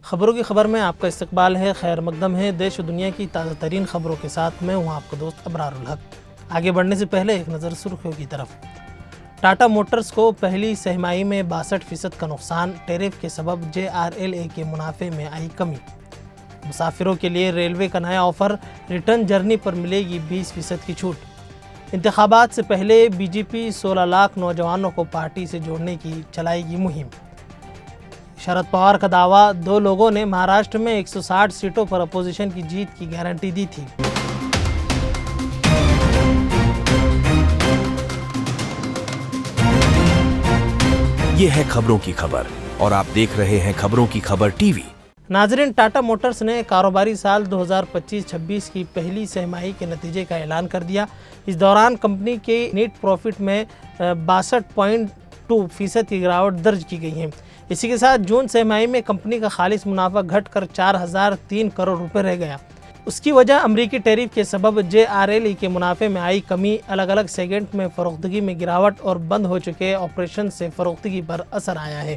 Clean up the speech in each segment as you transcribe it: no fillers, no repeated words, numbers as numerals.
خبروں کی خبر میں آپ کا استقبال ہے، خیر مقدم ہے۔ دیش و دنیا کی تازہ ترین خبروں کے ساتھ میں ہوں آپ کا دوست ابرار الحق۔ آگے بڑھنے سے پہلے ایک نظر سرخیوں کی طرف۔ ٹاٹا موٹرز کو پہلی سہ ماہی میں 62% کا نقصان، ٹیرف کے سبب JRLA کے منافع میں آئی کمی۔ مسافروں کے لیے ریلوے کا نیا آفر، ریٹرن جرنی پر ملے گی 20% کی چھوٹ۔ انتخابات سے پہلے BJP 16 لاکھ نوجوانوں کو پارٹی سے جوڑنے کی چلائے گی مہم۔ شرد پوار کا دعویٰ، 2 لوگوں نے مہاراشٹر میں 160 سیٹوں پر اپوزیشن کی جیت کی گارنٹی دی تھی۔ یہ ہے خبروں کی خبر اور آپ دیکھ رہے ہیں خبروں کی خبر ٹی وی۔ ناظرین، ٹاٹا موٹرز نے کاروباری سال 2025-26 کی پہلی سہ ماہی کے نتیجے کا اعلان کر دیا۔ اس دوران کمپنی کے نیٹ پروفٹ میں 62.2% کی گراوٹ درج کی گئی ہے۔ اسی کے ساتھ جون سہ ماہی میں کمپنی کا خالص منافع گھٹ کر 4003 کروڑ روپے رہ گیا۔ اس کی وجہ امریکی ٹیرف کے سبب JRLA کے منافع میں آئی کمی، الگ الگ سیگمنٹ میں فروختگی میں گراوٹ اور بند ہو چکے آپریشن سے فروختگی پر اثر آیا ہے۔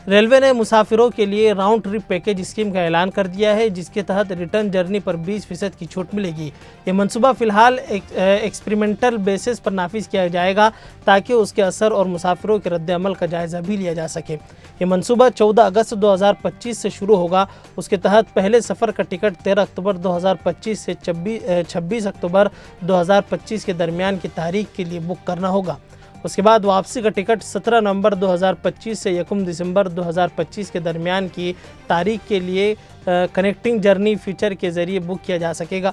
ریلوے نے مسافروں کے لیے راؤنڈ ٹرپ پیکیج اسکیم کا اعلان کر دیا ہے، جس کے تحت ریٹرن جرنی پر 20% کی چھوٹ ملے گی۔ یہ منصوبہ فی الحال ایکسپریمنٹل بیسس پر نافذ کیا جائے گا تاکہ اس کے اثر اور مسافروں کے رد عمل کا جائزہ بھی لیا جا سکے۔ یہ منصوبہ 14 اگست 2025 سے شروع ہوگا۔ اس کے تحت پہلے سفر کا ٹکٹ 13 اکتوبر 2025 سے 26 اکتوبر 2025 کے درمیان کی تاریخ کے لیے بک کرنا ہوگا۔ اس کے بعد واپسی کا ٹکٹ 17 نومبر 2025 سے 1 دسمبر 2025 کے درمیان کی تاریخ کے لیے کنیکٹنگ جرنی فیچر کے ذریعے بک کیا جا سکے گا۔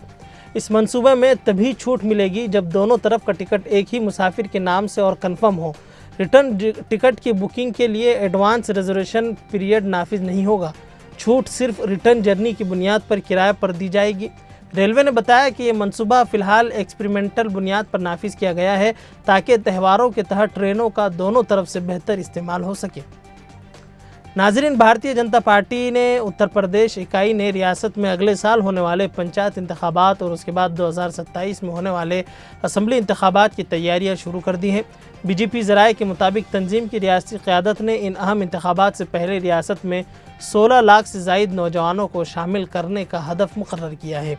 اس منصوبے میں تبھی چھوٹ ملے گی جب دونوں طرف کا ٹکٹ ایک ہی مسافر کے نام سے اور کنفرم ہو۔ ریٹرن ٹکٹ کی بکنگ کے لیے ایڈوانس ریزرویشن پیریڈ نافذ نہیں ہوگا۔ چھوٹ صرف ریٹرن جرنی کی بنیاد پر کرائے پر دی جائے گی۔ ریلوے نے بتایا کہ یہ منصوبہ فی الحال ایکسپریمنٹل بنیاد پر نافذ کیا گیا ہے تاکہ تہواروں کے تحت ٹرینوں کا دونوں طرف سے بہتر استعمال ہو سکے۔ ناظرین، بھارتیہ جنتا پارٹی نے اتر پردیش اکائی نے ریاست میں اگلے سال ہونے والے پنچایت انتخابات اور اس کے بعد 2027 میں ہونے والے اسمبلی انتخابات کی تیاریاں شروع کر دی ہیں۔ BJP ذرائع کے مطابق تنظیم کی ریاستی قیادت نے ان اہم انتخابات سے پہلے ریاست میں 16 لاکھ سے زائد نوجوانوں کو شامل کرنے کا ہدف مقرر کیا ہے۔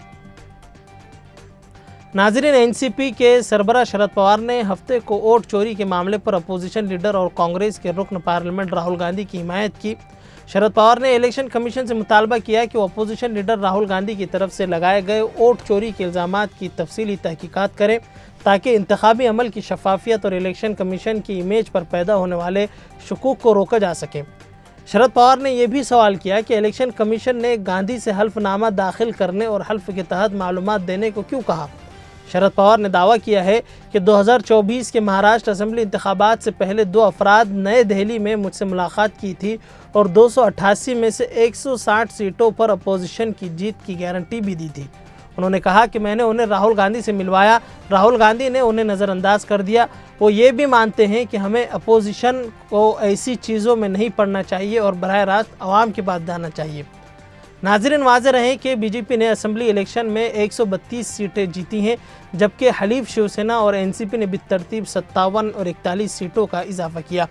ناظرین، NCP کے سربراہ شرد پوار نے ہفتے کو ووٹ چوری کے معاملے پر اپوزیشن لیڈر اور کانگریس کے رکن پارلیمنٹ راہل گاندھی کی حمایت کی۔ شرد پوار نے الیکشن کمیشن سے مطالبہ کیا کہ وہ اپوزیشن لیڈر راہل گاندھی کی طرف سے لگائے گئے ووٹ چوری کے الزامات کی تفصیلی تحقیقات کریں تاکہ انتخابی عمل کی شفافیت اور الیکشن کمیشن کی امیج پر پیدا ہونے والے شکوک کو روکا جا سکے۔ شرد پوار نے یہ بھی سوال کیا کہ الیکشن کمیشن نے گاندھی سے حلف نامہ داخل کرنے اور حلف کے تحت معلومات دینے کو کیوں کہا۔ شرد پوار نے دعویٰ کیا ہے کہ 2024 کے مہاراشٹر اسمبلی انتخابات سے پہلے 2 افراد نئے دہلی میں مجھ سے ملاقات کی تھی اور 288 میں سے 160 سیٹوں پر اپوزیشن کی جیت کی گارنٹی بھی دی تھی۔ انہوں نے کہا کہ میں نے انہیں راہل گاندھی سے ملوایا، راہل گاندھی نے انہیں نظر انداز کر دیا۔ وہ یہ بھی مانتے ہیں کہ ہمیں اپوزیشن کو ایسی چیزوں میں نہیں پڑنا چاہیے اور براہ راست عوام کی بات جاننا چاہیے۔ ناظرین، واضح رہے کہ BJP نے اسمبلی الیکشن میں 132 سیٹیں جیتی ہیں، جبکہ حلیف شیو سینا اور NCP نے بالترتیب 57 اور 41 سیٹوں کا اضافہ کیا۔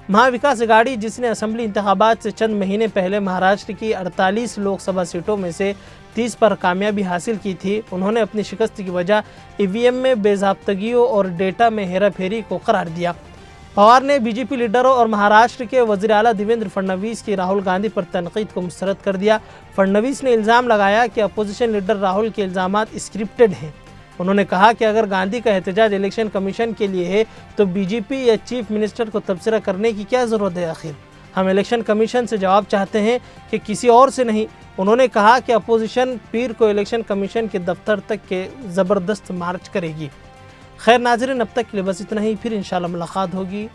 مہا وکاس اگاڑی، جس نے اسمبلی انتخابات سے چند مہینے پہلے مہاراشٹر کی 48 لوک سبھا سیٹوں میں سے 30 پر کامیابی حاصل کی تھی، انہوں نے اپنی شکست کی وجہ EVM میں بے ضابطگیوں اور ڈیٹا میں ہیرا پھیری کو قرار دیا۔ پوار نے BJP لیڈروں اور مہاراشٹر کے وزیر اعلیٰ دیویندر فڈنویس کی راہل گاندھی پر تنقید کو مسترد کر دیا۔ فڈنویس نے الزام لگایا کہ اپوزیشن لیڈر راہل کے الزامات اسکرپٹڈ ہیں۔ انہوں نے کہا کہ اگر گاندھی کا احتجاج الیکشن کمیشن کے لیے ہے تو BJP یا چیف منسٹر کو تبصرہ کرنے کی کیا ضرورت ہے؟ آخر ہم الیکشن کمیشن سے جواب چاہتے ہیں کہ کسی اور سے نہیں۔ انہوں نے کہا کہ اپوزیشن پیر کو الیکشن کمیشن کے دفتر تک کے زبردست مارچ کرے گی۔ خیر ناظرین، اب تک کے لیے بس اتنا ہی، پھر انشاءاللہ ملاقات ہوگی۔